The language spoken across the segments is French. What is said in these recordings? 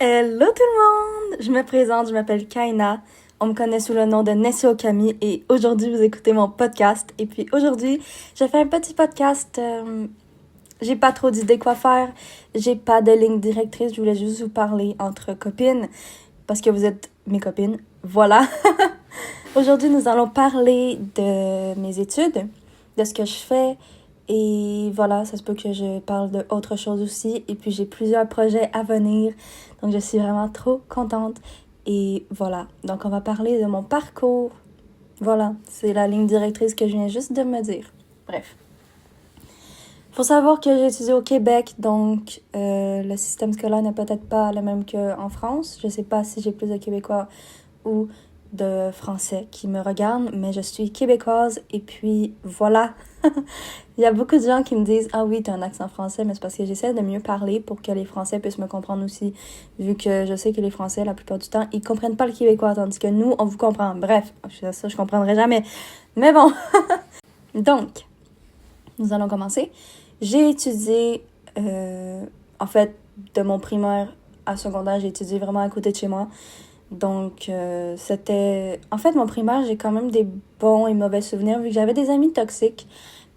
Hello tout le monde! Je me présente, je m'appelle Kaina. On me connaît sous le nom de Nessie Okami et aujourd'hui vous écoutez mon podcast. Et puis aujourd'hui, je fais un petit podcast. J'ai pas trop d'idées quoi faire. J'ai pas de ligne directrice. Je voulais juste vous parler entre copines parce que vous êtes mes copines. Voilà. Aujourd'hui, nous allons parler de mes études, de ce que je fais. Et voilà, ça se peut que je parle d'autre chose aussi. Et puis, j'ai plusieurs projets à venir. Donc, je suis vraiment trop contente. Et voilà, donc on va parler de mon parcours. Voilà, c'est la ligne directrice que je viens juste de me dire. Bref. Faut savoir que j'ai étudié au Québec, donc le système scolaire n'est peut-être pas le même qu'en France. Je sais pas si j'ai plus de Québécois ou de Français qui me regardent, mais je suis québécoise et puis voilà. Il y a beaucoup de gens qui me disent « Ah oui, t'as un accent français », mais c'est parce que j'essaie de mieux parler pour que les Français puissent me comprendre aussi, vu que je sais que les Français, la plupart du temps, ils comprennent pas le québécois, tandis que nous, on vous comprend. Bref, ça, je comprendrai jamais. Mais bon. Donc, nous allons commencer. J'ai étudié, en fait, de mon primaire à secondaire, j'ai étudié vraiment à côté de chez moi. Donc, c'était... En fait, mon primaire, j'ai quand même des bons et mauvais souvenirs, vu que j'avais des amis toxiques.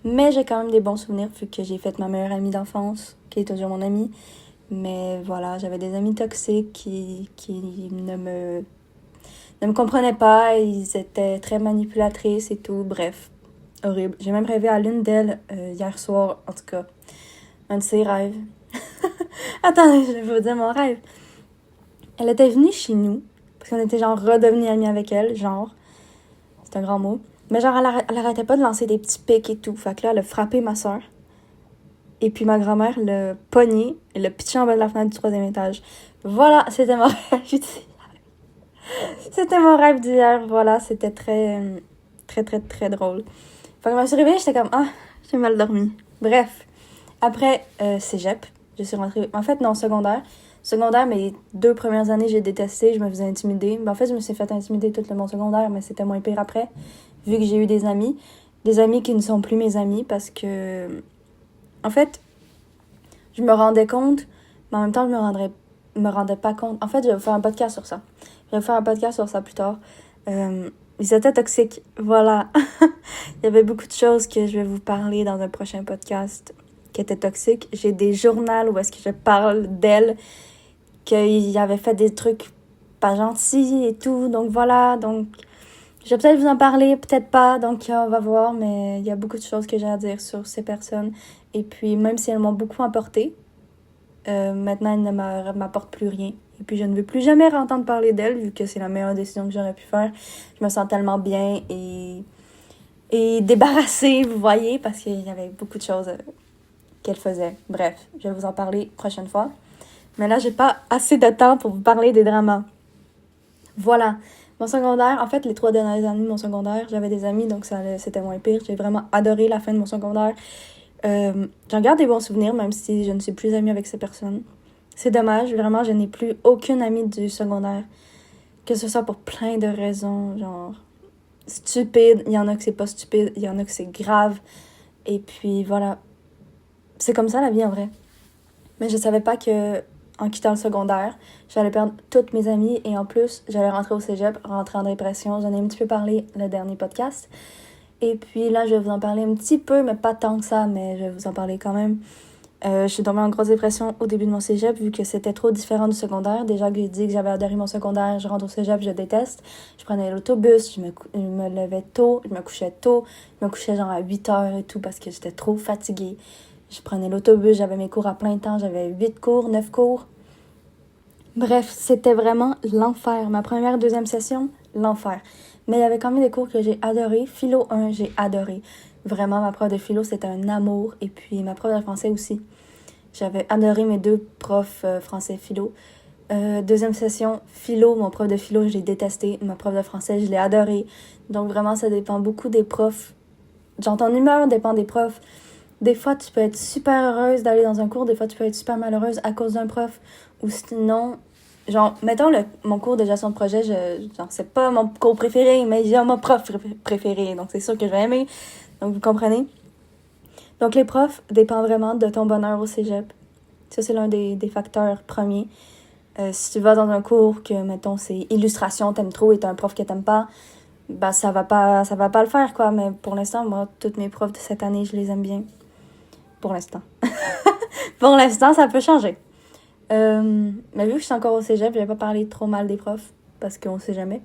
Mais j'ai quand même des bons souvenirs, vu que j'ai fait ma meilleure amie d'enfance, qui est toujours mon amie. Mais voilà, j'avais des amis toxiques qui ne me comprenaient pas. Ils étaient très manipulatrices et tout. Bref, horrible. J'ai même rêvé à l'une d'elles hier soir, en tout cas. Un de ses rêves. Attendez, je vais vous dire mon rêve. Elle était venue chez nous, parce qu'on était genre redevenus amis avec elle, genre. C'est un grand mot. Mais genre, elle arrêtait pas de lancer des petits pics et tout. Fait que là, elle a frappé ma soeur. Et puis ma grand-mère l'a pogné et l'a pitché en bas de la fenêtre du 3e étage. Voilà, c'était mon rêve d'hier. C'était mon rêve d'hier. Voilà, c'était très, très, très, très drôle. Fait que je me suis réveillée, j'étais comme, ah, j'ai mal dormi. Bref. Après, cégep, je suis rentrée... En fait, non, secondaire. Secondaire, mes 2 premières années, j'ai détesté, je me faisais intimider. En fait, je me suis fait intimider tout le monde secondaire, mais c'était moins pire après, vu que j'ai eu des amis qui ne sont plus mes amis, parce que, en fait, je me rendais compte, mais en même temps, je me rendais pas compte. En fait, je vais vous faire un podcast sur ça. Je vais vous faire un podcast sur ça plus tard. Ils étaient toxiques, voilà. Il y avait beaucoup de choses que je vais vous parler dans un prochain podcast qui étaient toxiques. J'ai des journaux où est-ce que je parle d'elles, qu'il avait fait des trucs pas gentils et tout. Donc voilà, donc je vais peut-être vous en parler, peut-être pas. Donc on va voir, mais il y a beaucoup de choses que j'ai à dire sur ces personnes. Et puis même si elles m'ont beaucoup apporté, maintenant elles ne m'apportent plus rien. Et puis je ne veux plus jamais entendre parler d'elles, vu que c'est la meilleure décision que j'aurais pu faire. Je me sens tellement bien et débarrassée, vous voyez, parce qu'il y avait beaucoup de choses qu'elle faisait. Bref, je vais vous en parler prochaine fois. Mais là, j'ai pas assez de temps pour vous parler des dramas. Voilà. Mon secondaire, en fait, les 3 dernières années de mon secondaire, j'avais des amis, donc c'était moins pire. J'ai vraiment adoré la fin de mon secondaire. J'en garde des bons souvenirs, même si je ne suis plus amie avec ces personnes. C'est dommage, vraiment, je n'ai plus aucune amie du secondaire. Que ce soit pour plein de raisons, genre stupide, il y en a que c'est pas stupide, il y en a que c'est grave. Et puis voilà. C'est comme ça la vie en vrai. Mais je savais pas que en quittant le secondaire, j'allais perdre toutes mes amies et en plus, j'allais rentrer au cégep, rentrer en dépression. J'en ai un petit peu parlé le dernier podcast. Et puis là, je vais vous en parler un petit peu, mais pas tant que ça, mais je vais vous en parler quand même. Je suis tombée en grosse dépression au début de mon cégep vu que c'était trop différent du secondaire. Déjà que j'ai dit que j'avais adoré mon secondaire, je rentre au cégep, je déteste. Je prenais l'autobus, je me levais tôt, je me couchais tôt. Je me couchais genre à 8h et tout parce que j'étais trop fatiguée. Je prenais l'autobus, j'avais mes cours à plein temps, j'avais 8 cours, 9 cours. Bref, c'était vraiment l'enfer. Ma première, deuxième session, l'enfer. Mais il y avait quand même des cours que j'ai adorés. Philo 1, j'ai adoré. Vraiment, ma prof de philo, c'était un amour. Et puis ma prof de français aussi. J'avais adoré mes 2 profs français philo. Deuxième session, philo, mon prof de philo, je l'ai détesté. Ma prof de français, je l'ai adoré. Donc vraiment, ça dépend beaucoup des profs. Genre, ton humeur dépend des profs. Des fois, tu peux être super heureuse d'aller dans un cours. Des fois, tu peux être super malheureuse à cause d'un prof. Ou sinon, genre, mettons mon cours de gestion de projet, genre, c'est pas mon cours préféré, mais j'ai mon prof préféré. Donc, c'est sûr que je vais aimer. Donc, vous comprenez? Donc, les profs dépendent vraiment de ton bonheur au cégep. Ça, c'est l'un des facteurs premiers. Si tu vas dans un cours que, mettons, c'est illustration, t'aimes trop et t'as un prof que t'aimes pas, ben ça va pas le faire, quoi. Mais pour l'instant, moi, toutes mes profs de cette année, je les aime bien. Pour l'instant. Pour l'instant, ça peut changer. Mais vu que je suis encore au cégep, je vais pas parler trop mal des profs, parce qu'on sait jamais.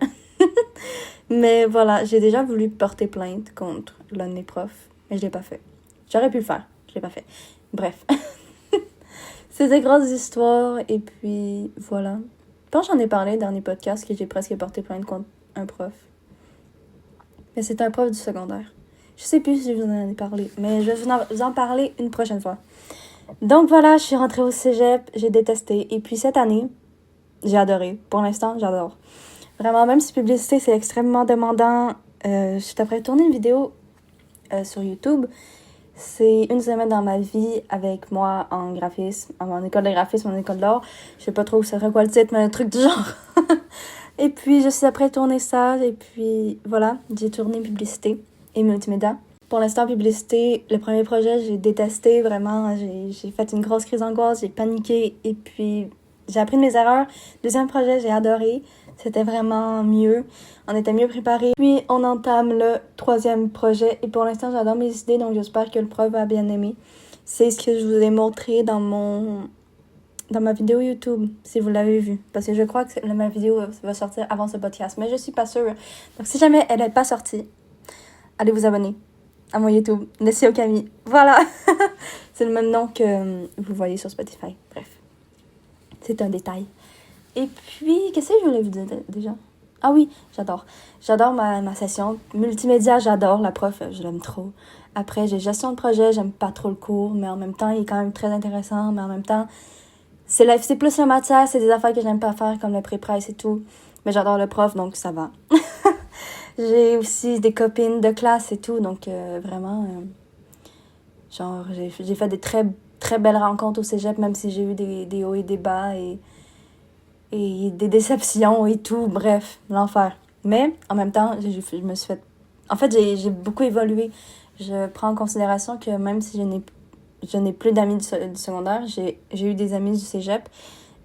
Mais voilà, j'ai déjà voulu porter plainte contre l'un de mes profs, mais je l'ai pas fait. J'aurais pu le faire, je l'ai pas fait. Bref. C'est des grosses histoires, et puis voilà. Je pense que j'en ai parlé dans les podcasts que j'ai presque porté plainte contre un prof. Mais c'est un prof du secondaire. Je sais plus si je vous en ai parlé, mais je vais vous en parler une prochaine fois. Donc voilà, je suis rentrée au cégep, j'ai détesté. Et puis cette année, j'ai adoré. Pour l'instant, j'adore. Vraiment, même si publicité, c'est extrêmement demandant. Je suis après tourner une vidéo sur YouTube. C'est une semaine dans ma vie avec moi en graphisme, en école de graphisme, en école d'art. Je sais pas trop ça serait quoi le titre, mais un truc du genre. Et puis, je suis après tourner ça. Et puis, voilà, j'ai tourné publicité et multimédia. Pour l'instant, publicité, le premier projet, j'ai détesté vraiment. J'ai fait une grosse crise d'angoisse, j'ai paniqué. Et puis, j'ai appris de mes erreurs. Deuxième projet, j'ai adoré. C'était vraiment mieux. On était mieux préparés. Puis, on entame le troisième projet. Et pour l'instant, j'adore mes idées, donc j'espère que le prof va bien aimer. C'est ce que je vous ai montré dans ma vidéo YouTube, si vous l'avez vue. Parce que je crois que ma vidéo va sortir avant ce podcast, mais je suis pas sûre. Donc, si jamais elle n'est pas sortie, allez vous abonner à mon YouTube, Nessie Okami. Voilà! C'est le même nom que vous voyez sur Spotify. Bref. C'est un détail. Et puis, qu'est-ce que je voulais vous dire déjà? Ah oui, j'adore. J'adore ma session. Multimédia, j'adore. La prof, je l'aime trop. Après, j'ai gestion de projet, j'aime pas trop le cours, mais en même temps, il est quand même très intéressant. Mais en même temps, c'est plus la matière, c'est des affaires que j'aime pas faire, comme le pré-presse et tout. Mais j'adore le prof, donc ça va. J'ai aussi des copines de classe et tout, donc vraiment, genre, j'ai fait des très, très belles rencontres au cégep, même si j'ai eu des hauts et des bas et des déceptions et tout, bref, l'enfer. Mais, en même temps, je me suis fait... En fait, j'ai beaucoup évolué. Je prends en considération que même si je n'ai plus d'amis du secondaire, j'ai eu des amis du cégep.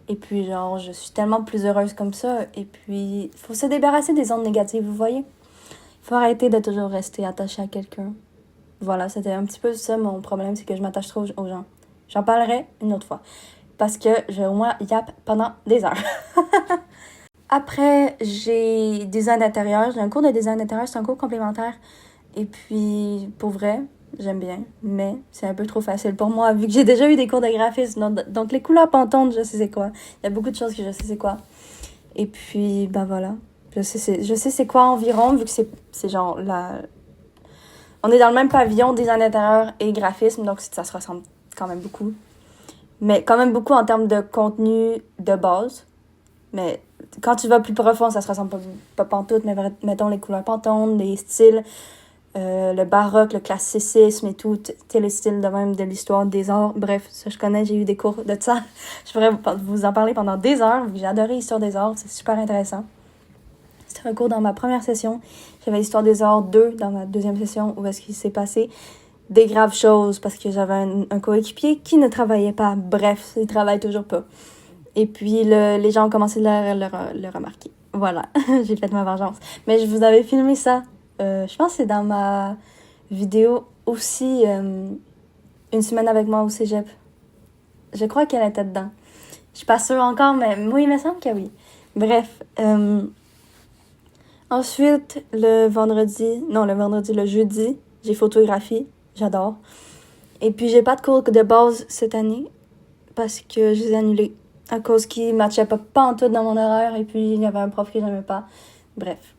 Et puis, genre, je suis tellement plus heureuse comme ça. Et puis, il faut se débarrasser des ondes négatives, vous voyez? Il faut arrêter de toujours rester attaché à quelqu'un. Voilà, c'était un petit peu ça mon problème, c'est que je m'attache trop aux gens. J'en parlerai une autre fois. Parce que j'ai au moins yap pendant des heures. Après, j'ai design d'intérieur. J'ai un cours de design d'intérieur, c'est un cours complémentaire. Et puis, pour vrai, j'aime bien. Mais c'est un peu trop facile pour moi, vu que j'ai déjà eu des cours de graphisme. Donc les couleurs pantones, je sais c'est quoi. Il y a beaucoup de choses que je sais c'est quoi. Et puis, ben voilà. Je sais c'est quoi environ, vu que c'est genre la... On est dans le même pavillon, design d'intérieur et graphisme, donc ça se ressemble quand même beaucoup. Mais quand même beaucoup en termes de contenu de base. Mais quand tu vas plus profond, ça se ressemble pas pantoute, mais mettons les couleurs pantones, les styles, le baroque, le classicisme et tout, les styles de même de l'histoire des arts. Bref, ça je connais, j'ai eu des cours de ça. Je pourrais vous en parler pendant des heures, vu que j'ai adoré l'histoire des arts, c'est super intéressant. C'était un cours dans ma première session. J'avais l'histoire des arts 2 dans ma deuxième session, où est-ce qu'il s'est passé des graves choses, parce que j'avais un coéquipier qui ne travaillait pas. Bref, il travaille toujours pas. Et puis, les gens ont commencé à le remarquer. Voilà, j'ai fait ma vengeance. Mais je vous avais filmé ça. Je pense que c'est dans ma vidéo aussi, une semaine avec moi au cégep. Je crois qu'elle était dedans. Je suis pas sûre encore, mais oui, il me semble que oui. Bref. Ensuite, le jeudi, j'ai photographie. J'adore. Et puis, j'ai pas de cours de base cette année parce que je les ai annulés à cause qu'ils ne matchaient pas en tout dans mon horaire et puis il y avait un prof que j'aimais pas. Bref.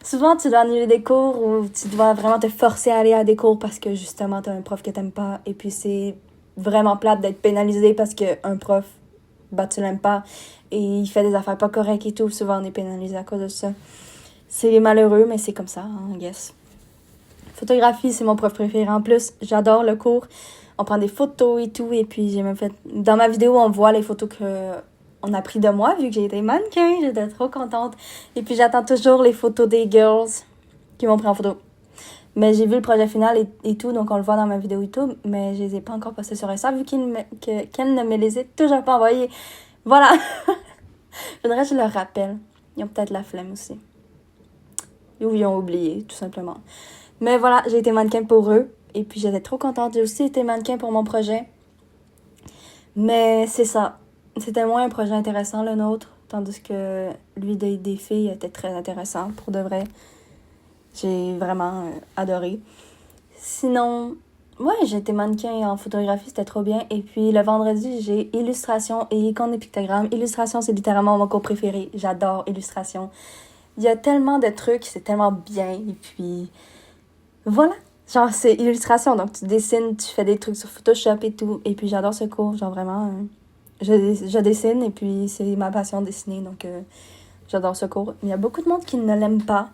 Souvent, tu dois annuler des cours ou tu dois vraiment te forcer à aller à des cours parce que justement, t'as un prof que t'aimes pas et puis c'est vraiment plate d'être pénalisé parce qu'un prof, bah, tu l'aimes pas et il fait des affaires pas correctes et tout. Souvent, on est pénalisé à cause de ça. C'est malheureux, mais c'est comme ça, hein, I guess. Photographie, c'est mon prof préféré. En plus, j'adore le cours. On prend des photos et tout. Et puis, j'ai même fait... Dans ma vidéo, on voit les photos qu'on a pris de moi, vu que j'ai été mannequin. J'étais trop contente. Et puis, j'attends toujours les photos des girls qui m'ont pris en photo. Mais j'ai vu le projet final et tout, donc on le voit dans ma vidéo YouTube. Mais je les ai pas encore postées sur Insta, vu qu'elle ne me les a toujours pas envoyées. Voilà. Faudrait que je leur rappelle. Ils ont peut-être la flemme aussi. Ou ils ont oublié, tout simplement. Mais voilà, j'ai été mannequin pour eux. Et puis j'étais trop contente. J'ai aussi été mannequin pour mon projet. Mais c'est ça. C'était moins un projet intéressant, le nôtre. Tandis que lui des filles était très intéressant, pour de vrai. J'ai vraiment adoré. Sinon, ouais, j'ai été mannequin en photographie, c'était trop bien. Et puis le vendredi, j'ai illustration et icône et pictogramme. Illustration, c'est littéralement mon cours préféré. J'adore illustration. Il y a tellement de trucs, c'est tellement bien. Et puis, voilà. Genre, c'est illustration, donc tu dessines, tu fais des trucs sur Photoshop et tout. Et puis j'adore ce cours, genre vraiment, je dessine et puis c'est ma passion de dessiner, donc j'adore ce cours. Il y a beaucoup de monde qui ne l'aime pas.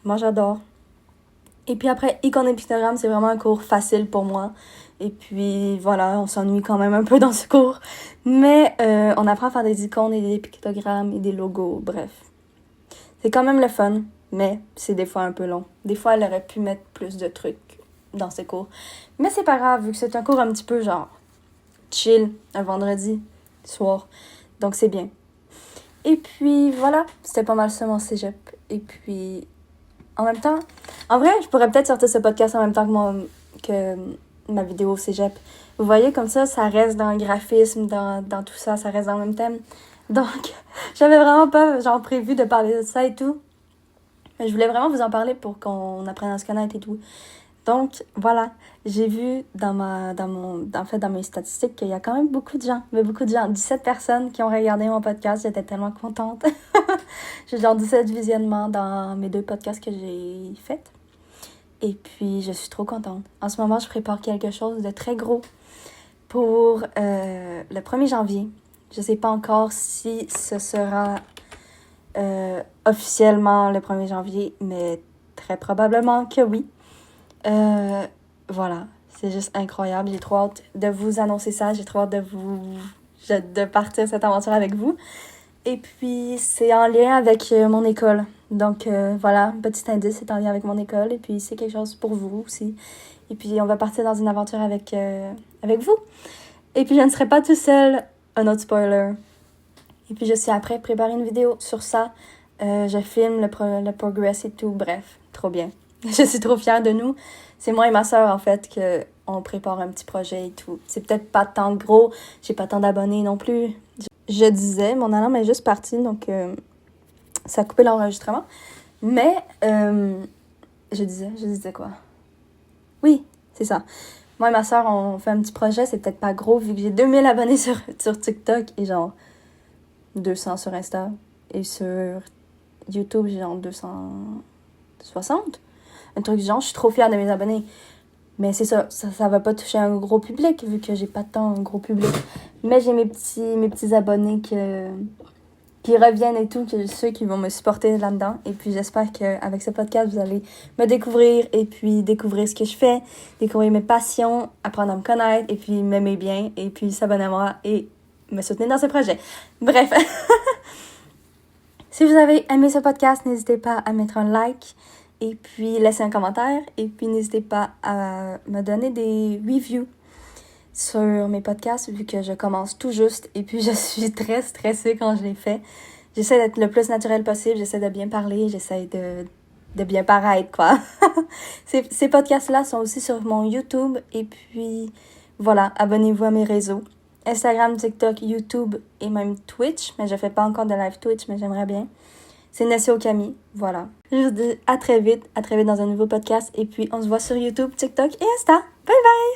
Moi, j'adore. Et puis après, icône et pictogramme, c'est vraiment un cours facile pour moi. Et puis voilà, on s'ennuie quand même un peu dans ce cours. Mais on apprend à faire des icônes et des pictogrammes et des logos, bref. C'est quand même le fun, mais c'est des fois un peu long. Des fois, elle aurait pu mettre plus de trucs dans ses cours. Mais c'est pas grave, vu que c'est un cours un petit peu genre chill, un vendredi soir. Donc c'est bien. Et puis voilà, c'était pas mal ça mon cégep. Et puis en même temps, en vrai, je pourrais peut-être sortir ce podcast en même temps que ma vidéo au cégep. Vous voyez, comme ça reste dans le graphisme, dans tout ça, ça reste dans le même thème. Donc, j'avais vraiment pas, genre, prévu de parler de ça et tout. Mais je voulais vraiment vous en parler pour qu'on apprenne à se connaître et tout. Donc, voilà. J'ai vu dans mes statistiques qu'il y a quand même beaucoup de gens, 17 personnes qui ont regardé mon podcast. J'étais tellement contente. J'ai genre 17 visionnements dans mes 2 podcasts que j'ai faits. Et puis, je suis trop contente. En ce moment, je prépare quelque chose de très gros pour le 1er janvier. Je sais pas encore si ce sera officiellement le 1er janvier, mais très probablement que oui. Voilà, c'est juste incroyable. J'ai trop hâte de vous annoncer ça. J'ai trop hâte de partir cette aventure avec vous. Et puis, c'est en lien avec mon école. Donc, voilà, petit indice, c'est en lien avec mon école. Et puis, c'est quelque chose pour vous aussi. Et puis, on va partir dans une aventure avec vous. Et puis, je ne serai pas tout seule. Un autre spoiler. Et puis, je suis après préparer une vidéo sur ça. Je filme le progress et tout. Bref, trop bien. Je suis trop fière de nous. C'est moi et ma sœur, en fait, qu'on prépare un petit projet et tout. C'est peut-être pas tant gros. J'ai pas tant d'abonnés non plus. Je disais, mon alarme est juste partie, donc ça a coupé l'enregistrement. Mais, je disais quoi? Oui, c'est ça. Moi et ma sœur, on fait un petit projet. C'est peut-être pas gros, vu que j'ai 2000 abonnés sur TikTok et genre 200 sur Insta. Et sur YouTube, j'ai genre 260. Un truc du genre, je suis trop fière de mes abonnés. Mais c'est ça va pas toucher un gros public, vu que j'ai pas tant un gros public. Mais j'ai mes petits abonnés qui reviennent et tout, ceux qui vont me supporter là-dedans. Et puis j'espère qu'avec ce podcast, vous allez me découvrir et puis découvrir ce que je fais, découvrir mes passions, apprendre à me connaître et puis m'aimer bien et puis s'abonner à moi et me soutenir dans ce projet. Bref. Si vous avez aimé ce podcast, n'hésitez pas à mettre un like et puis laisser un commentaire. Et puis n'hésitez pas à me donner des reviews sur mes podcasts vu que je commence tout juste. Et puis je suis très stressée quand je les fais. J'essaie d'être le plus naturel possible, j'essaie de bien parler, j'essaie de bien paraître, quoi. Ces podcasts-là sont aussi sur mon YouTube. Et puis voilà, abonnez-vous à mes réseaux. Instagram, TikTok, YouTube et même Twitch. Mais je fais pas encore de live Twitch, mais j'aimerais bien. C'est Nessie Okami, voilà. Je vous dis à très vite dans un nouveau podcast. Et puis on se voit sur YouTube, TikTok et Insta. Bye bye!